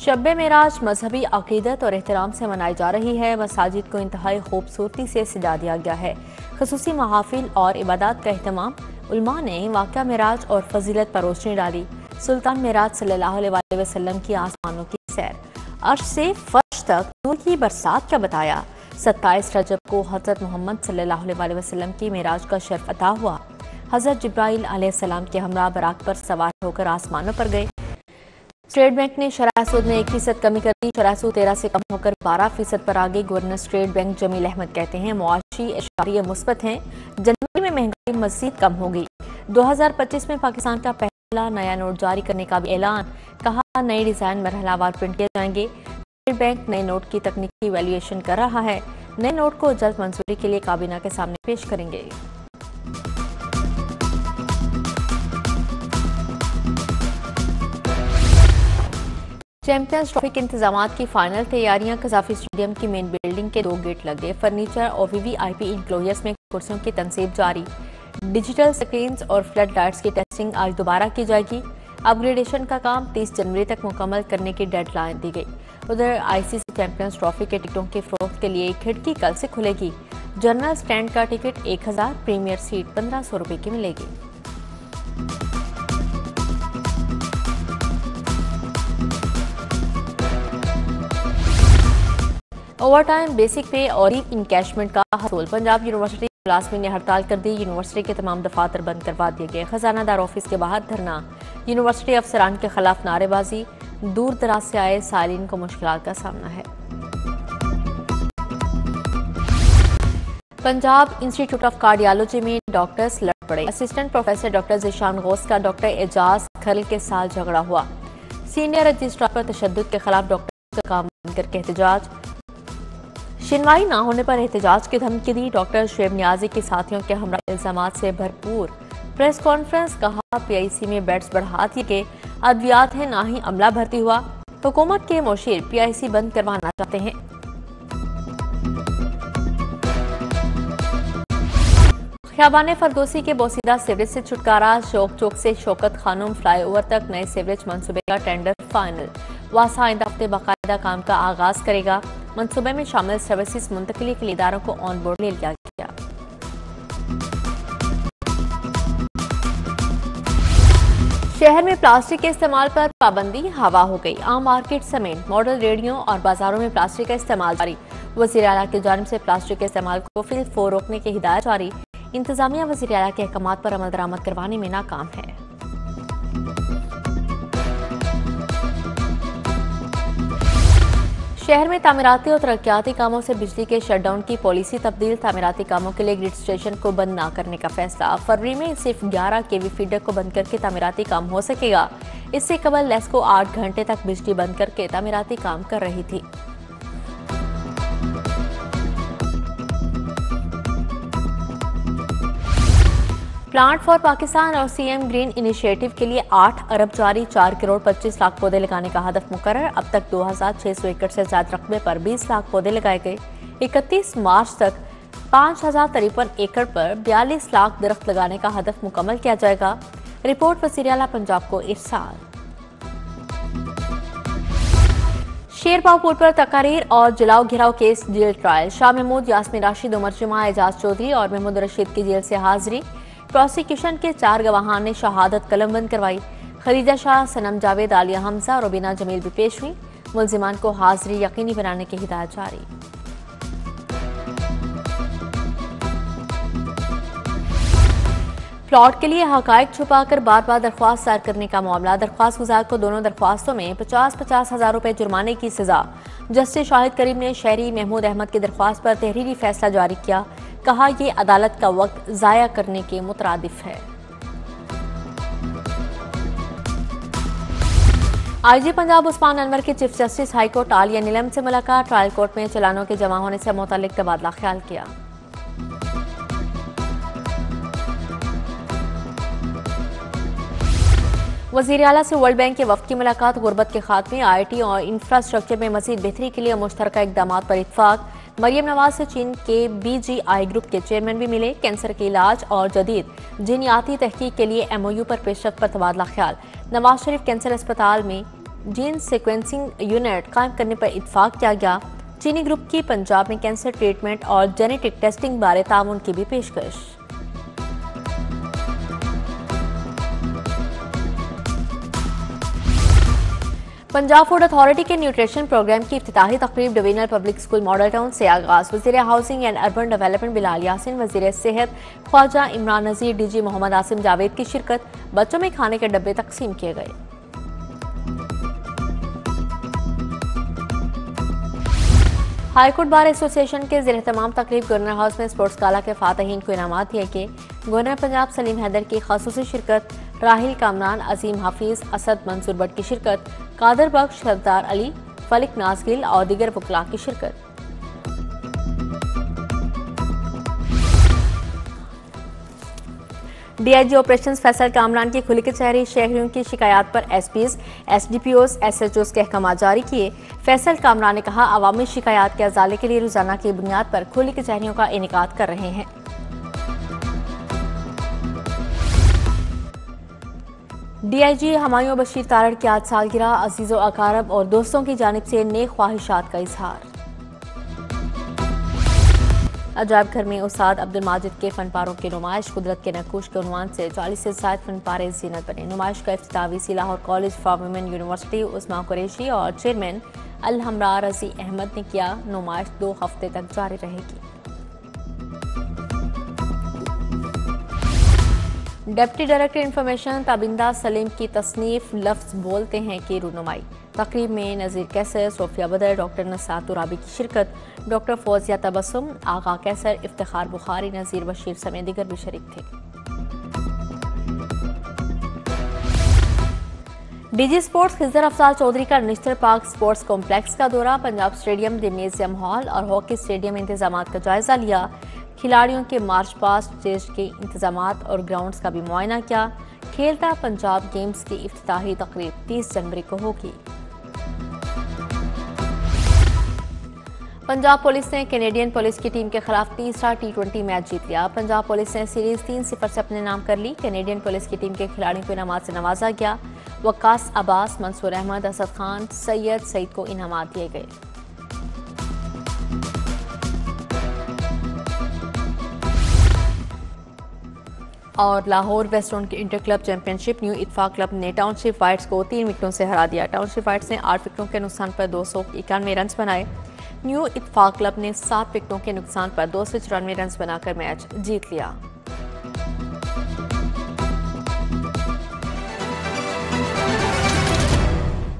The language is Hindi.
शब मेराज मजहबी अकीदत और एहतराम से मनाई जा रही है। मसाजिद को इंतहाई खूबसूरती से सजा दिया गया है। खसूसी महाफिल और इबादत का अहतमाम। उलमा ने वाक़या मेराज और फजीलत पर रोशनी डाली। सुल्तान मेराज सल्लल्लाहु अलैहि वसल्लम की आसमानों की सैर, अर्श से फर्श तक नूर की बरसात का बताया। 27 रजब को हज़रत मोहम्मद सल्लल्लाहु अलैहि वसल्लम की मेराज का शर्फ अता हुआ। हज़रत जिब्राइल अलैहिस्सलाम के हमरा बराक पर सवार होकर आसमानों पर गए। स्टेट बैंक ने शरह सूद में 1% कमी कर दी। शरह सूद 13 से कम होकर 12% पर आ गई। Governor State Bank Jameel Ahmed कहते हैं मुआशी इशारे मुस्बत हैं, जनवरी में महंगाई मज़ीद कम होगी। 2025 में पाकिस्तान का पहला नया नोट जारी करने का भी ऐलान। कहा नए डिजाइन मरहलावार प्रिंट किए जाएंगे। स्टेट बैंक नए नोट की तकनीकी वैल्यूएशन कर रहा है। नए नोट को जल्द मंजूरी के लिए काबीना के सामने पेश करेंगे। चैंपियंस ट्रॉफी के इंतजाम की फाइनल तैयारियां। कजाफी स्टेडियम की मेन बिल्डिंग के 2 गेट लगे। फर्नीचर और वीवीआईपी इंक्लोजर्स में कुर्सियों की तनसीब जारी। डिजिटल स्क्रीन्स और फ्लड लाइट्स की टेस्टिंग आज दोबारा की जाएगी। अपग्रेडेशन का काम 30 जनवरी तक मुकम्मल करने की डेडलाइन दी गई। उधर आईसीसी चैंपियंस ट्रॉफी के टिकटों की फरोख्त के लिए खिड़की कल से खुलेगी। जनरल स्टैंड का टिकट 1000, प्रीमियर सीट 1500 रुपए की मिलेगी। ओवरटाइम, बेसिक पे और इनकैशमेंट का हसूल। पंजाब यूनिवर्सिटी मुलाजमीन ने हड़ताल कर दी। यूनिवर्सिटी के तमाम दफातर बंद करवा दिए गए। खजानादार ऑफिस के बाहर धरना। यूनिवर्सिटी अफसरान के खिलाफ नारेबाजी। दूर दराज से आए सालीन को मुश्किलात का सामना है। पंजाब इंस्टीट्यूट ऑफ कार्डियोलॉजी में डॉक्टर्स लड़ पड़े। Assistant professor doctor Zeeshan Ghaus का डॉक्टर एजाज खल के साथ झगड़ा हुआ। सीनियर रजिस्ट्रार पर तशद्दुद के खिलाफ डॉक्टर का काम बंद करके एहतजाज। सुनवाई ना होने पर एहतजाज की धमकी दी। डॉक्टर शुएब नियाजी के साथियों के हमरा इल्जामात से भरपूर प्रेस कॉन्फ्रेंस। कहा पीआईसी में बेड्स बढ़ा दिए गए। अद्वियात है, ना ही अमला भर्ती हुआ। हुकूमत के मुशीर पीआईसी बंद करवाना चाहते हैं। ख्याबान फरदोसी के बोसीदा सीवरेज से छुटकारा। शौक चौक से शौकत खानम फ्लाईओवर तक नए सीवरेज मंसूबे का टेंडर फाइनल। वासा आइंदा हफ्ते बाकायदा काम का आगाज करेगा। मंसूबे में शामिल सर्विसेज मुंतकली के लिए इदारों को ऑन बोर्ड ले लिया गया। शहर में प्लास्टिक के इस्तेमाल पर पाबंदी हवा हो गई। आम मार्केट समेत मॉडल रेडियो और बाजारों में प्लास्टिक का इस्तेमाल जारी। वज़ीर आला की जानिब से प्लास्टिक के इस्तेमाल को फिलफोर रोकने की हिदायत जारी। इंतजामिया वज़ीर आला के अहकामात पर अमल दरामद करवाने में नाकाम है। शहर में तामीराती और तरक्याती कामों से बिजली के शटडाउन की पॉलिसी तब्दील। तामीराती कामों के लिए ग्रिड स्टेशन को बंद न करने का फैसला। फरवरी में सिर्फ 11 केवी फीडर को बंद करके तामीराती काम हो सकेगा। इससे कबल लेस्को 8 घंटे तक बिजली बंद करके तामीराती काम कर रही थी। प्लांट फॉर पाकिस्तान और सीएम ग्रीन इनिशिएटिव के लिए 8 अरब जारी। 4 करोड़ 25 लाख पौधे लगाने का हदफ मुकर्रर। अब तक 2600 एकड़ से ज्यादा रकबे पर 20 लाख पौधे लगाए गए। 31 मार्च तक 5053 एकड़ पर 42 लाख दरख्त लगाने का हदफ मुकम्मल किया जाएगा। रिपोर्ट वज़ीर आला पंजाब को इरसाल। शेरबाग पुल पर तकारीर और जलाओ घिराव case jail trial. Shah Mahmood, Yasmeen Rashid, Umar Juma, Ejaz Chaudhary और महमूद रशीद की जेल से हाजिरी। प्रोसिक्यूशन के 4 गवाहान ने शहादत कलम बंद करवाई। खरीदा शाह, सनम जावेद, आलिया हमजा और रुबीना जमील भी पेश हुई। मुल्जिमान को हाजिरी यकीनी बनाने की हिदायत जारी। प्लॉट के लिए हकायक छुपाकर बार बार दरख्वास्त दायर करने का मामला। दरख्वास्त गुजार को दोनों दरख्वास्तों में 50-50 हजार रुपए जुर्माने की सजा। जस्टिस शाहिद करीम ने शहरी महमूद अहमद की दरख्वास्त पर तहरीरी फैसला जारी किया। कहा यह अदालत का वक्त जाया करने के मुतरादिफ है। आईजी पंजाब उस्मान अनवर के chief justice high court Aalia Neelam से मुलाकात। ट्रायल कोर्ट में चालानों के जमा होने से मुतालिक तबादला ख्याल किया। वज़ीर आला से वर्ल्ड बैंक के वफ़द की मुलाकात। गुर्बत के खात्मे, IIT और इंफ्रास्ट्रक्चर में मज़ीद बेहतरी के लिए मुश्तरका इक़दामात पर इत्तफ़ाक़। मरियम नवाज से चीन के BGI ग्रुप के चेयरमैन भी मिले। कैंसर के इलाज और जदीद जीनियाती तहकीक के लिए MOU पर पेशरफ्त पर तबादला ख्याल। नवाज शरीफ कैंसर अस्पताल में जीन सीक्वेंसिंग यूनिट कायम करने पर इत्फाक किया गया। चीनी ग्रुप की पंजाब में कैंसर ट्रीटमेंट और जेनेटिक टेस्टिंग बारे ताउन की भी पेशकश। पंजाब फूड अथॉरिटी के न्यूट्रिशन प्रोग्राम की इफ्तिताही तकरीब Divisional Public School Model Town से आगाज। वज़ीर housing and urban development Bilal Yasin, वज़ीर सेहत ख्वाजा इमरान नज़ीर, डीजी मोहम्मद आसिम जावेद की शिरकत। बच्चों में खाने के डब्बे तकसीम किए गए। हाईकोर्ट बार एसोसिएशन के ज़ेर तमाम तकरीब गवर्नर हाउस में स्पोर्ट्स गाला के फातहीन को इनामात दिए गए। गवर्नर पंजाब सलीम हैदर की खासूसी शिरकत, राहिल कामरान, अजीम हाफिज, असद मंसूर बट की शिरकत, कादर बख्श, सरदार अली, फलिक नाजगिल और दीगर वकला की शिरकत। डीआईजी ऑपरेशंस फैसल कामरान की खुली कचहरी, शहरियों की शिकायत पर एसपीज, एसडीपीओज, एसएचओज के अहकाम जारी किए। फैसल कामरान ने कहा, अवामी शिकायत के अजाले के लिए रोजाना की बुनियाद पर खुली कचहरियों का इनेकाद कर रहे हैं। डीआईजी हमायूं बशीर तारड़ की आज सालगिरह, अजीजों अकारब और दोस्तों की जानिब से नेक ख्वाहिशात का इजहार। अजायब घर में उस्ताद अब्दुल माजिद के फनपारों की नुमाइश, कुदरत के नक्कुश के उन्वान से 40 से ज़ायद फनपारे ज़ीनत बने। नुमाइश का इफ्तिताह VC Lahore college for women university Usma Qureshi और चेयरमैन अल हमरा रजी अहमद ने किया। नुमाइश 2 हफ्ते तक जारी रहेगी। Deputy director information Tabinda Salim की तसनीफ लफ्ज़ बोलते हैं की रूनुमाई। तकरीब में नज़ीर कैसर, सोफिया बदर, डॉक्टर नसात तुराबी की शिरकत। डॉक्टर फौजिया तबस्सुम, आगा कैसर, इफ्तिखार बुखारी, नज़ीर बशीर समेत दीगर भी शरीक थे। डीजी स्पोर्ट्स खिज़र अफजाल चौधरी का निश्तर पार्क स्पोर्ट्स कॉम्प्लेक्स का दौरा, पंजाब स्टेडियम, जिम्नेजियम हॉल और हॉकी स्टेडियम इंतजाम का जायजा लिया। खिलाड़ियों के मार्च पास्ट, स्टेज के इंतजाम और ग्राउंड्स का भी मुआयना किया। खेलता पंजाब गेम्स की इफ्तिताही तकरीब 30 जनवरी को होगी। पंजाब पुलिस ने कैनेडियन पुलिस की टीम के खिलाफ तीसरा T20 मैच जीत लिया। पंजाब पुलिस ने सीरीज 3-0 से अपने नाम कर ली। कैनेडियन पुलिस की टीम के खिलाड़ियों को इनामात से नवाजा गया। वक्कास अब्बास, मंसूर अहमद, असद खान, सैयद सईद को इनामात दिए गए। और लाहौर वेस्ट जोन के इंटर क्लब चैंपियनशिप, न्यू इत्तेफाक क्लब ने टाउनशिप वाइट्स को 3 विकेटों से हरा दिया। टाउनशिप वाइट्स ने 8 विकेटों के नुकसान पर 291 रन बनाए। न्यू इत्तेफाक क्लब ने 7 विकेटों के नुकसान पर 294 रन बनाकर मैच जीत लिया।